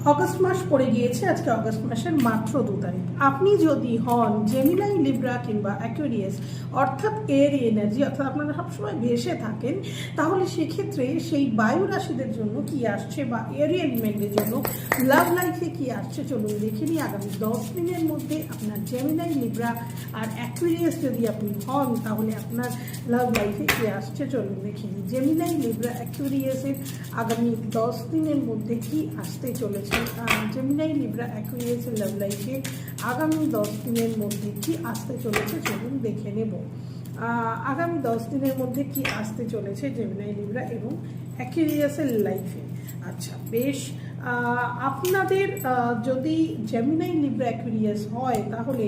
August মাস পড়ে গিয়েছে। আজকে অগস্ট মাসের মাত্র 2 তারিখ। আপনি যদি হন জেমিনাই, লিব্রা কিংবা অ্যাকুয়ারিয়াস অর্থাৎ এর এনার্জি, অর্থাৎ আপনারা সবসময় ভেসে থাকেন, তাহলে সেক্ষেত্রে সেই বায়ু রাশিদের জন্য কি আসছে বা এর এলিমেন্টের জন্য লাভ লাইফে কি আসছে চলুন দেখে নিই। আগামী 10 দিনের মধ্যে আপনার জেমিনাই, লিব্রা আর অ্যাকুয়ারিয়াস যদি আপনি হন তাহলে আপনার লাভ লাইফে কি আসছে চলুন দেখে নিই। জেমিনাই, লিব্রা, অ্যাকুয়ারিয়াসের আগামী 10 দিনের মধ্যে কি আসতে চলেছে। জেমিনাই, লিব্রা, অ্যাকুয়ারিয়াসের লাভ লাইফে আগামী 10 দিনের মধ্যে কি আসতে চলেছে চলুন দেখে নেব। আগামী 10 দিনের মধ্যে কি আসতে চলেছে জেমিনাই, লিব্রা এবং অ্যাকুয়ারিয়াসের লাইফে। আচ্ছা বেশ, আপনাদের যদি জেমিনাই, লিব্রা, অ্যাকুয়ারিয়াস হয় তাহলে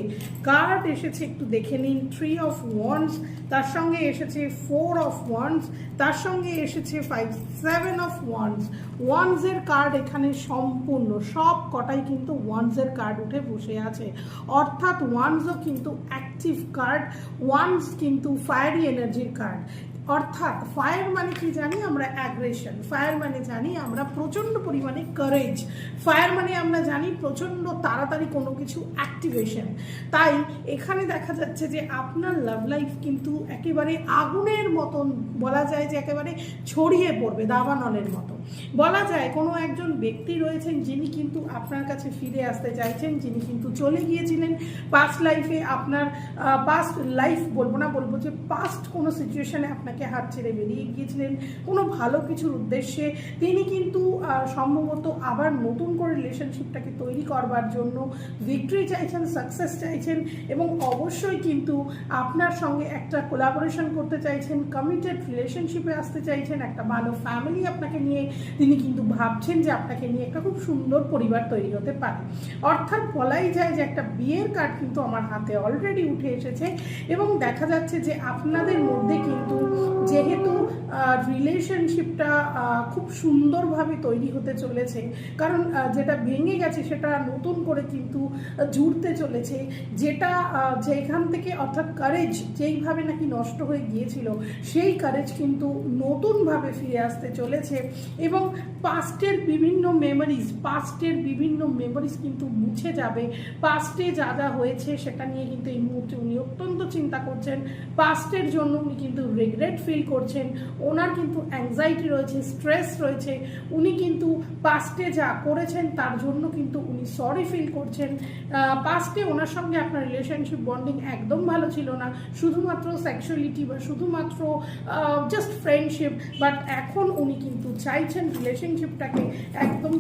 কার্ড এসেছে একটু দেখে নিন। 3 অফ ওয়ান্ডস, তার সঙ্গে এসেছে 4 অফ ওয়ান্ডস, তার সঙ্গে এসেছে 7 অফ ওয়ান্ডস। ওয়ান্ডসের কার্ড এখানে সম্পূর্ণ সব কটাই কিন্তু ওয়ান্ডসের কার্ড উঠে বসে আছে, অর্থাৎ ওয়ান্ডসও কিন্তু অ্যাক্টিভ কার্ড। ওয়ান্ডস কিন্তু ফায়ারি এনার্জির কার্ড। অর্থাৎ ফায়ার মানে কি জানি আমরা? অ্যাগ্রেশন। ফায়ার মানে জানি আমরা প্রচণ্ড পরিমাণে কারেজ। ফায়ার মানে আমরা জানি প্রচণ্ড তাড়াতাড়ি কোনো কিছু অ্যাক্টিভেশন। তাই এখানে দেখা যাচ্ছে যে আপনার লাভ লাইফ কিন্তু একেবারে আগুনের মতন, বলা যায় যে একেবারে ছড়িয়ে পড়বে দাবানলের মতো। বলা যায় কোনো একজন ব্যক্তি রয়েছেন যিনি কিন্তু আপনার কাছে ফিরে আসতে চাইছেন, যিনি কিন্তু চলে গিয়েছিলেন পাস্ট লাইফে। আপনার পাস্ট লাইফ বলবো না, বলবো যে পাস্ট কোনো সিচুয়েশনে আপনাকে হাত ছেড়ে বেরিয়ে গিয়েছিলেন কোনো ভালো কিছুর উদ্দেশ্যে। তিনি কিন্তু সম্ভবত আবার নতুন করে রিলেশনশিপটাকে তৈরি করবার জন্য ভিক্টরি চাইছেন, সাকসেস চাইছেন এবং অবশ্যই কিন্তু আপনার সঙ্গে একটা কোলাবোরেশন করতে চাইছেন, কমিটেড রিলেশনশিপে আসতে চাইছেন, একটা ভালো ফ্যামিলি আপনাকে নিয়ে তিনি কিন্তু ভাবছেন যে আপনাকে নিয়ে একটা খুব সুন্দর পরিবার তৈরি হতে পারে। অর্থাৎ বলাই যায় যে একটা বিয়ের কার্ড কিন্তু আমার হাতে অলরেডি উঠে এসেছে এবং দেখা যাচ্ছে যে আপনাদের মধ্যে কিন্তু যেহেতু রিলেশনশিপটা খুব সুন্দরভাবে তৈরি হতে চলেছে, কারণ যেটা ভেঙে গেছে সেটা নতুন করে কিন্তু জুড়তে চলেছে, যেটা যেখান থেকে অর্থাৎ কারেজ যেইভাবে নাকি নষ্ট হয়ে গিয়েছিল সেই কারেজ কিন্তু নতুনভাবে ফিরে আসতে চলেছে এবং পাস্টের বিভিন্ন মেমোরিজ কিন্তু মুছে যাবে। পাস্টে যা যা হয়েছে সেটা নিয়ে কিন্তু এই মুহূর্তে উনি অত্যন্ত চিন্তা করছেন। পাস্টের জন্য উনি কিন্তু রিগ্রেট ফিল করছেন, ওনার কিন্তু অ্যাংজাইটি রয়েছে, স্ট্রেস রয়েছে। উনি কিন্তু পাস্টে যা করেছেন তার জন্য কিন্তু উনি সরি ফিল করছেন। পাস্টে ওনার সঙ্গে আপনার রিলেশনশিপ বন্ডিং একদম ভালো ছিল না, শুধুমাত্র সেক্সুয়ালিটি বা শুধুমাত্র জাস্ট ফ্রেন্ডশিপ, বাট এখন উনি কিন্তু চাইছেন রিলেশনশিপটাকে একদম